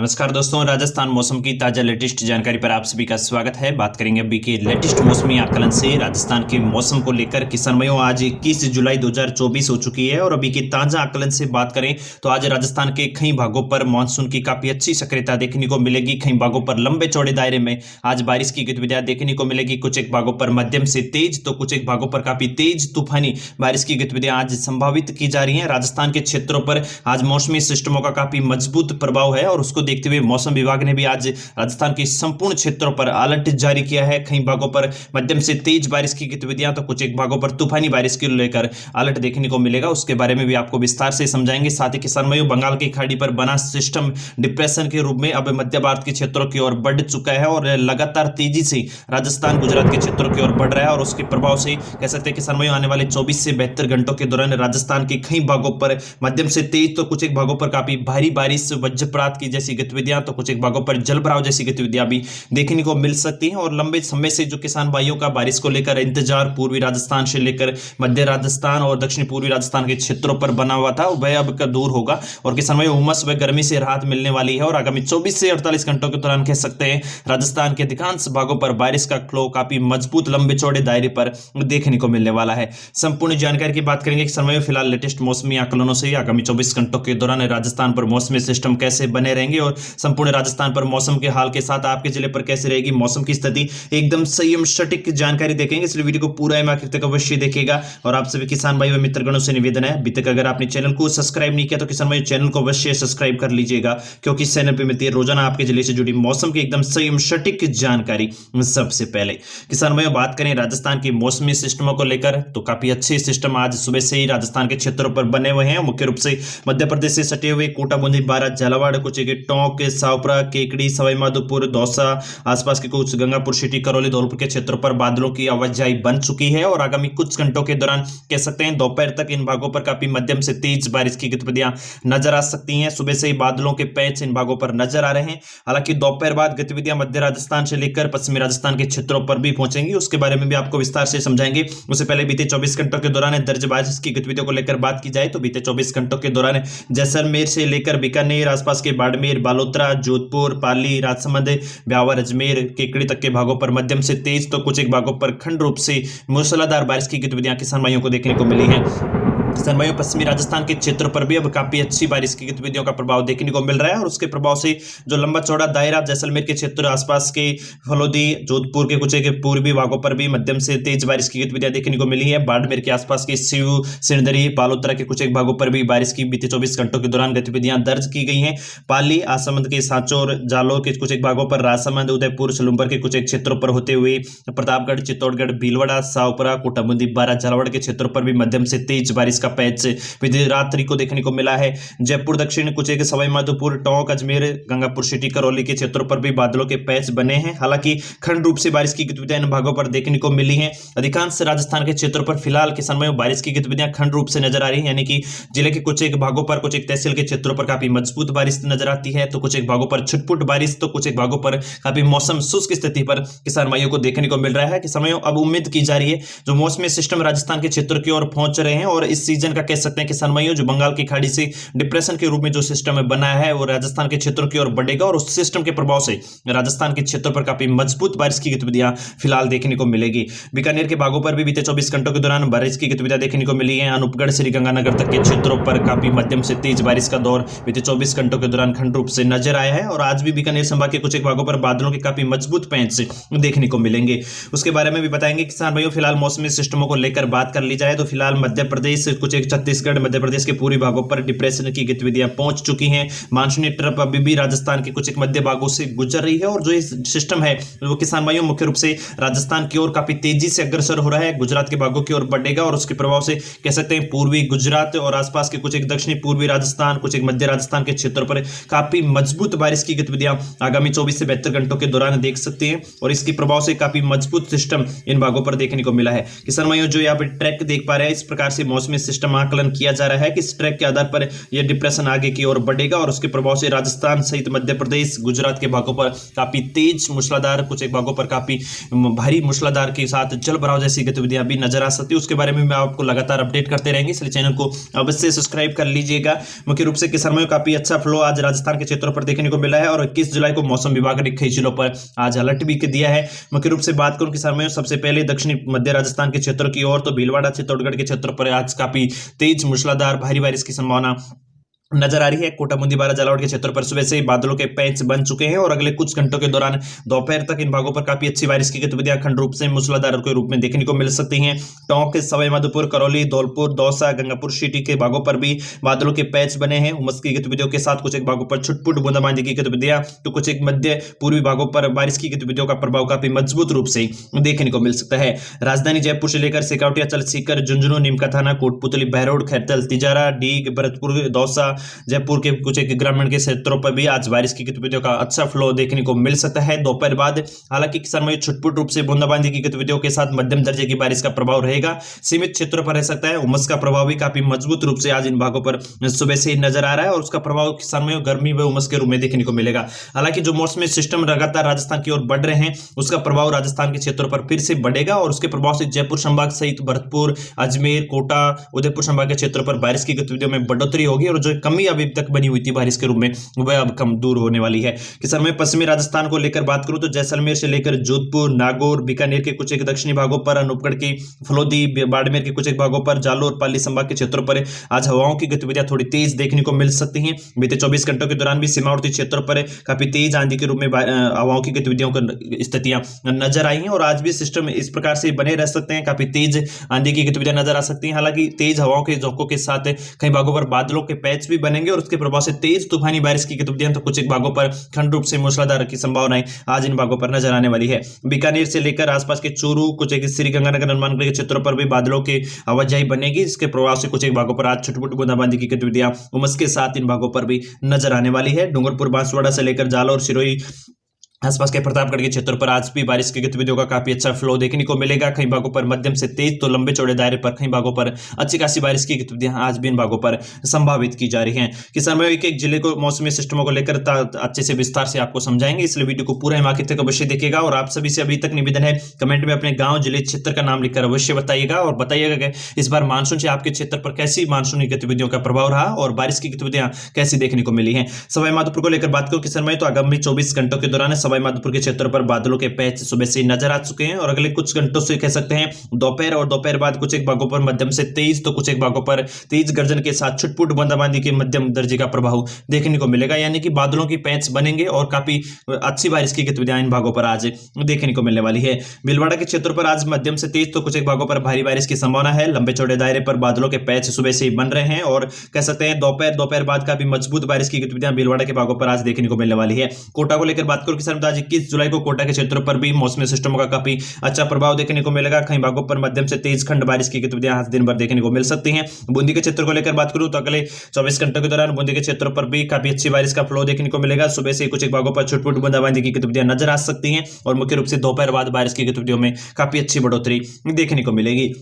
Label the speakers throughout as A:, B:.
A: नमस्कार दोस्तों, राजस्थान मौसम की ताज़ा लेटेस्ट जानकारी पर आप सभी का स्वागत है। बात करेंगे अभी के लेटेस्ट मौसमी आकलन से राजस्थान के मौसम को लेकर। किसान भाइयों, आज 21 जुलाई 2024 हो चुकी है और अभी के ताज़ा आकलन से बात करें तो आज राजस्थान के कई भागों पर मानसून की काफ़ी अच्छी सक्रियता देखने को मिलेगी। कई भागों पर लंबे चौड़े दायरे में आज बारिश की गतिविधियां देखने को मिलेगी। कुछ एक भागों पर मध्यम से तेज तो कुछ एक भागों पर काफ़ी तेज तूफानी बारिश की गतिविधियां आज संभावित की जा रही हैं। राजस्थान के क्षेत्रों पर आज मौसमी सिस्टमों का काफ़ी मजबूत प्रभाव है और उसको देखते हुए मौसम विभाग ने भी आज राजस्थान के संपूर्ण क्षेत्रों पर अलर्ट जारी किया है। कई भागों पर मध्यम से तेज बारिश की गतिविधियां तो कुछ एक भागों पर तूफानी बारिश को लेकर अलर्ट देखने को मिलेगा। उसके बारे में भी आपको विस्तार से समझाएंगे। साथ ही किसान भाइयों, बंगाल की खाड़ी पर बना सिस्टम डिप्रेशन के रूप में अब मध्य भारत के क्षेत्रों की ओर बढ़ चुका है और लगातार तेजी से राजस्थान गुजरात के क्षेत्रों की ओर बढ़ रहा है और उसके प्रभाव से कह सकते हैं किसान भाइयों, आने वाले 24 से 72 घंटों के दौरान राजस्थान के कई भागों पर मध्यम से तेज तो कुछ एक भागों पर काफी भारी बारिश, वज्रपात की जैसी गतिविधियां तो कुछ एक भागों पर जलभराव जैसी गतिविधियां भी देखने को मिल सकती हैं। और लंबे समय से जो किसान भाइयों का बारिश को लेकर इंतजार पूर्वी राजस्थान से लेकर मध्य राजस्थान और दक्षिण पूर्वी राजस्थान के क्षेत्रों पर बना हुआ था, वह अब दूर होगा और किसान भाइयों उमस व गर्मी से राहत मिलने वाली है। और आगामी 24 से 48 घंटों के दौरान कह सकते हैं राजस्थान के अधिकांश भागों पर बारिश का फ्लो काफी मजबूत लंबे चौड़े दायरे पर देखने को मिलने वाला है। संपूर्ण जानकारी की बात करेंगे किसान भाइयों फिलहाल लेटेस्ट मौसमी आकलनों से आगामी 24 घंटों के दौरान राजस्थान पर मौसमी सिस्टम कैसे बने रहेंगे और संपूर्ण राजस्थान पर मौसम के हाल के साथ आपके जिले पर कैसे रहेगी मौसम की स्थिति, एकदम संयम सटीक जानकारी देखेंगे। इसलिए वीडियो को पूरा आखिर तक अवश्य देखिएगा। और आप सभी किसान भाई व मित्रगणों से निवेदन है, अभी तक अगर आपने चैनल को सब्सक्राइब नहीं किया तो किसान भाई चैनल को अवश्य सब्सक्राइब कर लीजिएगा, क्योंकि इस चैनल पर मिलती है रोजाना आपके जिले से जुड़ी मौसम की एकदम संयम सटीक जानकारी सबसे पहले। किसान भाई बात करें राजस्थान की मौसमी सिस्टमों को लेकर तो काफी अच्छे सिस्टम आज सुबह से ही राजस्थान के क्षेत्रों पर बने हुए हैं। मुख्य रूप से मध्य प्रदेश से सटे हुए कोटा, बूंदी, बारां, झालावाड़, कुछ टोंक, सावपरा, केकड़ी, सवाई माधोपुर, दौसा, आसपास के कुछ गंगापुर सिटी, करौली, धौलपुर के क्षेत्रों पर बादलों की आवाजाही बन चुकी है और आगामी कुछ घंटों के दौरान कह सकते हैं दोपहर तक इन भागों पर काफी मध्यम से तेज बारिश की गतिविधियां नजर आ सकती हैं। सुबह से ही बादलों के पैच इन भागों पर नजर आ रहे हैं। हालांकि दोपहर बाद गतिविधियां मध्य राजस्थान से लेकर पश्चिमी राजस्थान के क्षेत्रों पर भी पहुंचेंगी, उसके बारे में भी आपको विस्तार से समझाएंगे। उससे पहले बीते 24 घंटों के दौरान दर्ज बारिश की गतिविधियों को लेकर बात की जाए तो बीते 24 घंटों के दौरान जैसलमेर से लेकर बीकानेर, आसपास के बाड़मेर, बालोतरा, जोधपुर, पाली, राजसमंद, ब्यावर, अजमेर, केकड़ी तक के भागों पर मध्यम से तेज तो कुछ एक भागों पर खंड रूप से मूसलाधार बारिश की गतिविधियां किसान भाइयों को देखने को मिली हैं। किसान भाइयों, पश्चिमी राजस्थान के क्षेत्रों पर भी अब काफी अच्छी बारिश की गतिविधियों का प्रभाव देखने को मिल रहा है और उसके प्रभाव से जो लंबा चौड़ा दायरा जैसलमेर के क्षेत्र, आसपास के फलोदी, जोधपुर के कुछ एक पूर्वी भागों पर भी मध्यम से तेज बारिश की गतिविधियां देखने को मिली है। बाड़मेर के आसपास के सीव, सिरदरी, बालोतरा के कुछ एक भागों पर भी बारिश की बीते 24 घंटों के दौरान गतिविधियां दर्ज की गई हैं। पाली, आसमंद के सांचौर, जालोर के कुछ एक भागों पर, राजसमंद, उदयपुर, सलूंबर के कुछ एक क्षेत्रों पर होते हुए प्रतापगढ़, चित्तौड़गढ़, भीलवाड़ा, सावपुरा, कोटा, बूंदी, बारां, झालावाड़ के क्षेत्रों पर भी मध्यम से तेज बारिश का पैच रात्रि को देखने को मिला है। जयपुर दक्षिण, कुछ एक सवाई माधोपुर, टोंक, अजमेर, गंगापुर सिटी, करौली के क्षेत्रों पर भी बादलों के पैच बने हैं। हालांकि खंड रूप से बारिश की गतिविधियां इन भागों पर देखने को मिली हैं। अधिकांश राजस्थान के क्षेत्रों पर फिलहाल किसान भाइयों बारिश की गतिविधियां खंड रूप से नजर आ रही है, यानी कि जिले के कुछ एक भागों पर, कुछ एक तहसील के क्षेत्रों पर काफी मजबूत बारिश नजर आती है तो कुछ एक भागों पर छुटपुट बारिश, तो कुछ एक भागों पर काफी मौसम शुष्क स्थिति पर किसान भाइयों को देखने को मिल रहा है। किसान भाइयों, अब उम्मीद की जा रही है जो मौसमी सिस्टम राजस्थान के क्षेत्र की ओर पहुंच रहे हैं और इस सीजन का कह सकते हैं किसान भाइयों जो बंगाल की खाड़ी से डिप्रेशन के रूप में जो सिस्टम बनाया है वो राजस्थान के क्षेत्रों की ओर बढ़ेगा और उस सिस्टम के प्रभाव से राजस्थान के क्षेत्रों पर काफी मजबूत बारिश की गतिविधियां फिलहाल देखने को मिलेगी। बीकानेर के भागों पर भी बीते 24 घंटों के दौरान बारिश की गतिविधियां देखने को मिली है। अनूपगढ़, श्रीगंगानगर तक के क्षेत्रों पर काफी मध्यम से तेज बारिश का दौर बीते 24 घंटों के दौरान खंड रूप से नजर आया है और आज भी बीकानेर संभाग के कुछ एक भागों पर बादलों के काफी मजबूत पैच देखने को मिलेंगे। उसके बारे में भी बताएंगे किसान भाइयों। फिलहाल मौसमी सिस्टमों को लेकर बात कर ली जाए तो फिलहाल मध्य प्रदेश, कुछ एक छत्तीसगढ़, मध्य प्रदेश के पूर्वी भागों पर डिप्रेशन की गतिविधियां पहुंच चुकी हैं। मानसूनी ट्रफ अभी भी राजस्थान के कुछ एक मध्य भागों से गुजर रही है और जो ये सिस्टम है वो किसान भाइयों मुख्य रूप से राजस्थान की ओर काफी तेजी से अग्रसर हो रहा है, गुजरात के भागों की ओर बढ़ेगा और उसके प्रभाव से कह सकते हैं पूर्वी गुजरात और आसपास के कुछ एक दक्षिणी पूर्वी राजस्थान, कुछ एक मध्य राजस्थान के क्षेत्रों पर काफी मजबूत बारिश की गतिविधियां आगामी 24 से 72 घंटों के दौरान देख सकते हैं और इसके प्रभाव से काफी मजबूत सिस्टम इन भागों पर देखने को मिला है। किसान भाइयों, जो यहाँ पे ट्रैक देख पा रहे हैं, इस प्रकार से मौसमी सिस्टम आकलन किया जा रहा है कि इस ट्रैक के आधार पर यह डिप्रेशन आगे की ओर बढ़ेगा और उसके प्रभाव से राजस्थान सहित मध्य प्रदेश, गुजरात के भागों पर काफी तेज मूसलाधार, कुछ एक भागों पर काफी भारी मूसलाधार के साथ जल भराव जैसी गतिविधियां भी नजर आ सकती है। उसके बारे में मैं आपको लगातार अपडेट करते रहेंगे, इसलिए चैनल को अवश्य सब्सक्राइब कर लीजिएगा। मुख्य रूप से किसान में काफी अच्छा फ्लो आज राजस्थान के क्षेत्रों पर देखने को मिला है और 21 जुलाई को मौसम विभाग ने कई जिलों पर आज अलर्ट भी दिया है। मुख्य रूप से बात करूं किसान में सबसे पहले दक्षिणी मध्य राजस्थान के क्षेत्रों की ओर, तो भीलवाड़ा, चित्तौड़गढ़ के क्षेत्रों पर आज काफी तेज मूसलाधार भारी बारिश की संभावना नजर आ रही है। कोटा, बूंदी, बारां, झालावाड़ के क्षेत्रों पर सुबह से ही बादलों के पैच बन चुके हैं और अगले कुछ घंटों के दौरान दोपहर तक इन भागों पर काफी अच्छी बारिश की गतिविधियां अखंड रूप से मूसलाधार के रूप में देखने को मिल सकती हैं। टोंक, सवाई माधोपुर, करौली, धौलपुर, दौसा, गंगापुर सिटी के भागों पर भी बादलों के पैच बने हैं। उमस की गतिविधियों के साथ कुछ एक भागों पर छुटपुट बूंदाबांदी की गतिविधियां, तो कुछ एक मध्य पूर्वी भागों पर बारिश की गतिविधियों का प्रभाव काफी मजबूत रूप से देखने को मिल सकता है। राजधानी जयपुर से लेकर सिकाउटिया, चलसीकर, झुंझुनू, नीमकाथाना, कोटपुतली, बहरोड, खैरतल, तिजारा, डीग, भरतपुर, दौसा, जयपुर के कुछ एक ग्रामीण के क्षेत्रों पर भी आज बारिश की गतिविधियों का अच्छा फ्लो देखने को मिल सकता है दोपहर बाद। हालांकि किसान में छुटपुट रूप से बूंदाबांदी की गतिविधियों के साथ मध्यम दर्जे की बारिश का प्रभाव रहेगा, सीमित क्षेत्रों पर रह सकता है। उमस का प्रभाव भी काफी मजबूत रूप से आज इन भागों पर सुबह से ही नजर आ रहा है और उसका प्रभाव किसान में गर्मी व उमस के रूप में देखने को मिलेगा। हालांकि जो मौसमी सिस्टम लगातार राजस्थान की ओर बढ़ रहे हैं, उसका प्रभाव राजस्थान के क्षेत्रों पर फिर से बढ़ेगा और उसके प्रभाव से जयपुर संभाग सहित भरतपुर, अजमेर, कोटा, उदयपुर संभाग के क्षेत्रों पर बारिश की गतिविधियों में बढ़ोतरी होगी और जो कमी अभी तक बनी हुई थी बारिश के रूप में, वह अब कम दूर होने वाली है। किसान में पश्चिमी राजस्थान को लेकर बात करूं तो जैसलमेर से लेकर जोधपुर, नागौर, बीकानेर के कुछ एक दक्षिणी भागों पर, अनूपगढ़ की फलोदी, बाड़मेर के कुछ एक भागों पर, जालोर, पाली संभाग के क्षेत्रों पर आज हवाओं की गतिविधियां थोड़ी तेज देखने को मिल सकती हैं। बीते 24 घंटों के दौरान भी सीमावर्ती क्षेत्रों पर काफी तेज आंधी के रूप में हवाओं की गतिविधियों की स्थितियां नजर आई हैं और आज भी सिस्टम इस प्रकार से बने रह सकते हैं, काफी तेज आंधी की गतिविधियां नजर आ सकती हैं। हालांकि तेज हवाओं के झोंकों के साथ कई भागों पर बादलों के पैच भी बनेंगे और उसके प्रभाव से तेज तूफानी बारिश की गतिविधियां, तो कुछ एक भागों पर खंड रूप से मूसलाधार की संभावनाएं आज इन भागों पर नजर आने वाली है। बीकानेर से लेकर आसपास के चूरू, कुछ एक श्रीगंगानगर, हनुमानगढ़ के क्षेत्रों पर भी बादलों की आवाजाही बनेगी, इसके प्रभाव से कुछ एक भागों पर आज छुटपुट बूंदाबांदी की गतिविधियां उमस के साथ इन भागों पर भी नजर आने वाली है। डूंगरपुर, बांसवाड़ा से लेकर जालौर, सिरोही, आसपास के प्रतापगढ़ के क्षेत्रों पर आज भी बारिश की गतिविधियों का काफी अच्छा फ्लो देखने को मिलेगा। कई भागों पर मध्यम से तेज तो लंबे चौड़े दायरे पर, कई भागों पर अच्छी खासी बारिश की गतिविधियां आज भी इन भागों पर संभावित की जा रही हैं। किसान भाई एक जिले को मौसमी सिस्टमों को लेकर अच्छे से विस्तार से आपको समझाएंगे, इसलिए वीडियो को पूरा हिमाचल तक अवश्य देखिएगा और आप सभी से अभी तक निवेदन है, कमेंट में अपने गाँव, जिले, क्षेत्र का नाम लिखकर अवश्य बताइएगा और बताइएगा कि इस बार मानसून से आपके क्षेत्र पर कैसी मानसूनी गतिविधियों का प्रभाव रहा और बारिश की गतिविधियां कैसी देखने को मिली है। सवाई माधोपुर को लेकर बात करूं किसान भाई, तो आगामी 24 घंटों के दौरान सवाई माधोपुर के क्षेत्र पर बादलों के पैच सुबह से नजर आ चुके हैं और अगले कुछ घंटों से कह सकते हैं दोपहर और दोपहर बाद कुछ एक भागों पर मध्यम से तेज, तो कुछ एक भागों पर तेज गर्जन के साथ छुटपुट बूंदाबांदी के मध्यम दर्जे का प्रभाव देखने को मिलेगा, यानी कि बादलों की पैच बनेंगे और काफी अच्छी बारिश की गतिविधियां इन भागों पर आज देखने को मिलने वाली है। भीलवाड़ा के क्षेत्रों पर आज मध्यम से तेज, तो कुछ एक भागों पर भारी बारिश की संभावना है। लंबे चौड़े दायरे पर बादलों के पैच सुबह से बन रहे हैं और कह सकते हैं दोपहर बाद काफी मजबूत बारिश की गतिविधियां भीलवाड़ा के भागों पर आज देखने को मिलने वाली है। कोटा को लेकर बात करूं किसान, आज 21 जुलाई को कोटा के क्षेत्रों पर भी मौसमी सिस्टमों का काफी अच्छा प्रभाव देखने को मिलेगा। कई भागों पर मध्यम से तेज खंड बारिश की गतिविधियां आज दिन भर देखने को मिल सकती हैं। बूंदी के क्षेत्र को लेकर बात करूं तो अगले 24 घंटों के दौरान बूंदी के क्षेत्रों पर भी काफी अच्छी बारिश का फ्लो देखने को मिलेगा। सुबह से कुछ एक भागों पर छुटपुट बूंदाबांदी की गतिविधियां नजर आ सकती हैं और मुख्य रूप से दोपहर बाद बारिश की गतिविधियों में काफी अच्छी बढ़ोतरी देखने को मिलेगी।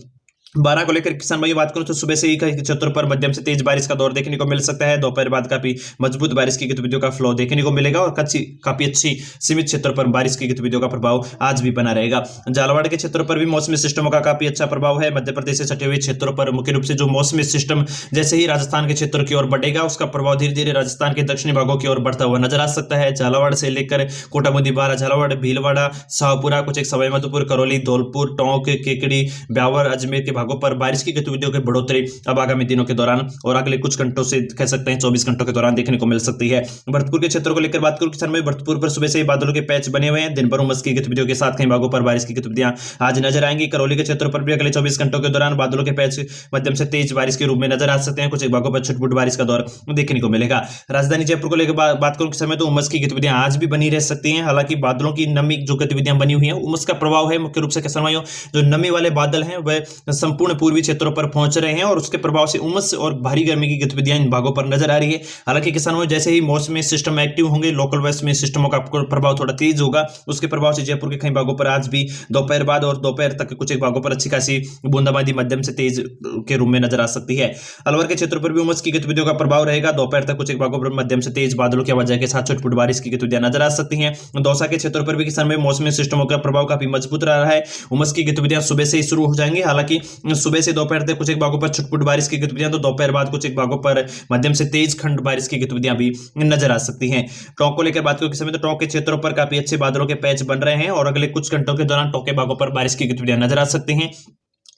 A: 12 को लेकर किसान भाई बात करूं तो सुबह से ही कई क्षेत्रों पर मध्यम से तेज बारिश का दौर देखने को मिल सकता है। दोपहर बाद काफी मजबूत बारिश की गतिविधियों का फ्लो देखने को मिलेगा और काफी अच्छी सीमित क्षेत्रों पर बारिश की गतिविधियों का प्रभाव आज भी बना रहेगा। झालावाड़ के क्षेत्रों पर भी मौसमी सिस्टमों का काफी अच्छा प्रभाव है। मध्य प्रदेश से सटे हुए क्षेत्रों पर मुख्य रूप से जो मौसमी सिस्टम जैसे ही राजस्थान के क्षेत्रों की ओर बढ़ेगा, उसका प्रभाव धीरे धीरे राजस्थान के दक्षिणी भागों की ओर बढ़ता हुआ नजर आ सकता है। झालावाड़ से लेकर कोटा, बूंदी, बारां, झालावाड़, भीलवाड़ा, शाहपुरा, कुछ एक सवाई माधोपुर, करौली, धौलपुर, टोंक, केकड़ी, ब्यावर, अजमेर के भागों पर बारिश की गतिविधियों की बढ़ोतरी अब आगामी दिनों के दौरान और अगले कुछ घंटों से कह सकते हैं 24 घंटों के दौरान देखने को मिल सकती है। भरतपुर के क्षेत्रों को लेकर बात करूं किसान में, भरतपुर पर सुबह से ही बादलों के पैच बने हुए हैं। दिन भर उमस की गतिविधियों के साथ कई भागों पर बारिश की गतिविधियां आज नजर आएंगी। करौली के क्षेत्रों पर भी अगले 24 घंटों के दौरान बादलों के पैच मध्यम से तेज बारिश के रूप में नजर आ सकते हैं। कुछ एक भागों पर छुटपुट बारिश का दौर देखने को मिलेगा। राजधानी जयपुर को लेकर बात करूं किसान में, तो उमस की गतिविधियां आज भी बनी रह सकती हैं। हालांकि बादलों की नमी जो गतिविधियां बनी हुई है, उमस का प्रभाव है मुख्य रूप से किसान भाइयों, जो नमी वाले बादल हैं वह संपूर्ण पूर्वी क्षेत्रों पर पहुंच रहे हैं और उसके प्रभाव से उमस और भारी गर्मी की गतिविधियां इन भागों पर नजर आ रही है। हालांकि किसानों में जैसे ही मौसमी सिस्टम एक्टिव होंगे, लोकल वेस्टर्न सिस्टमों का प्रभाव थोड़ा तेज होगा, उसके प्रभाव से जयपुर के कई भागों पर आज भी दोपहर बाद और दोपहर तक कुछ एक भागों पर अच्छी खासी बूंदाबांदी मध्यम से तेज के रूप में नजर आ सकती है। अलवर के क्षेत्रों पर भी उमस की गतिविधियों का प्रभाव रहेगा। दोपहर तक कुछ एक भागों पर मध्यम से तेज बादलों की आवाजाही के साथ छुटपुट बारिश की गतिविधियां नजर आ सकती हैं। दौसा के क्षेत्रों पर भी किसान में मौसमी सिस्टमों का प्रभाव काफी मजबूत रहा है। उमस की गतिविधियां सुबह से ही शुरू हो जाएंगी। हालांकि सुबह से दोपहर तक कुछ एक भागों पर छुटपुट बारिश की गतिविधियां, तो दोपहर बाद कुछ एक भागों पर मध्यम से तेज खंड बारिश की गतिविधियां भी नजर आ सकती हैं। टोंक को लेकर बात करें किस समय, तो टोंक के क्षेत्रों पर काफी अच्छे बादलों के पैच बन रहे हैं और अगले कुछ घंटों के दौरान टोंक के भागों पर बारिश की गतिविधियां नजर आ सकती हैं।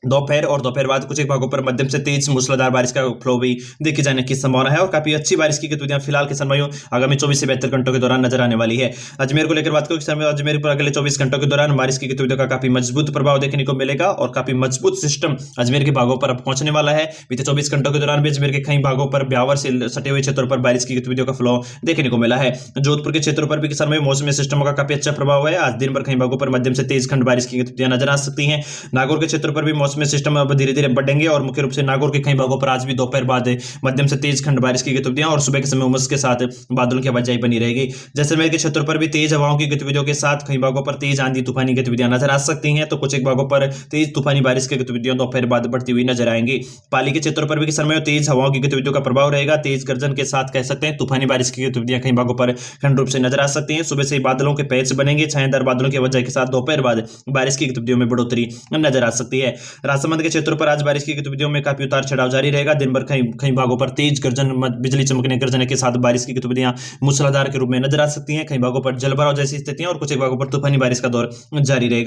A: दोपहर और दोपहर बाद कुछ एक भागों पर मध्यम से तेज मूसलाधार बारिश का फ्लो भी देखे जाने की संभावना है और काफी अच्छी बारिश की गतिविधियां फिलहाल किसान भाइयों आगामी 24 से 72 घंटों के दौरान नजर आने वाली है। अजमेर को लेकर बात करें किसान भाइयों, अजमेर पर अगले 24 घंटों के दौरान बारिश की गतिविधियों का काफी मजबूत प्रभाव देखने को मिलेगा और काफी मजबूत सिस्टम अजमेर के भागों पर पहुंचने वाला है। बीते 24 घंटों के दौरान भी अजमेर के कई भागों पर ब्यावर से सटे हुए क्षेत्रों पर बारिश की गतिविधियों का फ्लो देखने को मिला है। जोधपुर के क्षेत्रों पर भी किसान भाइयों मौसमी सिस्टमों का काफी अच्छा प्रभाव है। आज दिन भर कई भागों पर मध्यम से तेज खंड बारिश की गतिविधियां नजर आ सकती हैं। नागौर के क्षेत्रों पर भी मौसमी सिस्टम अब धीरे धीरे बढ़ेंगे और मुख्य रूप से नागौर के कई भागों पर आज भी दोपहर बाद मध्यम से तेज खंड बारिश की गतिविधियां और सुबह के समय उमस के साथ बादलों की आवाजाही बनी रहेगी। जैसलमेर के क्षेत्रों पर भी तेज हवाओं की गतिविधियों के साथ कई भागों पर तेज आंधी तूफानी गतिविधियां नजर आ सकती हैं, तो कुछ एक भागों पर तेज तूफानी बारिश की गतिविधियां दोपहर बाद बढ़ती हुई नजर आएंगी। पाली के क्षेत्रों पर भी किस समय तेज हवाओं की गतिविधियों का प्रभाव रहेगा। तेज गर्जन के साथ कह सकते हैं तूफानी बारिश की गतिविधियां कई भागों पर खंड रूप से नजर आ सकती हैं। सुबह से बादलों के पैच बनेंगे, छायादार बादलों की आवाजाही के साथ दोपहर बाद बारिश की गतिविधियों में बढ़ोतरी नजर आ सकती है। राजसमंद के क्षेत्रों पर आज बारिश की गतिविधियों में काफी उतार चढ़ाव जारी रहेगा। दिन भर कई भागों पर तेज गर्जन, बिजली चमकने गर्जने के साथ बारिश की गतिविधियां मूसलाधार के रूप में नजर आ सकती हैं। कई भागों पर जलभराव जैसी स्थितियां और कुछ एक भागों पर तूफानी बारिश का दौर जारी रहेगा।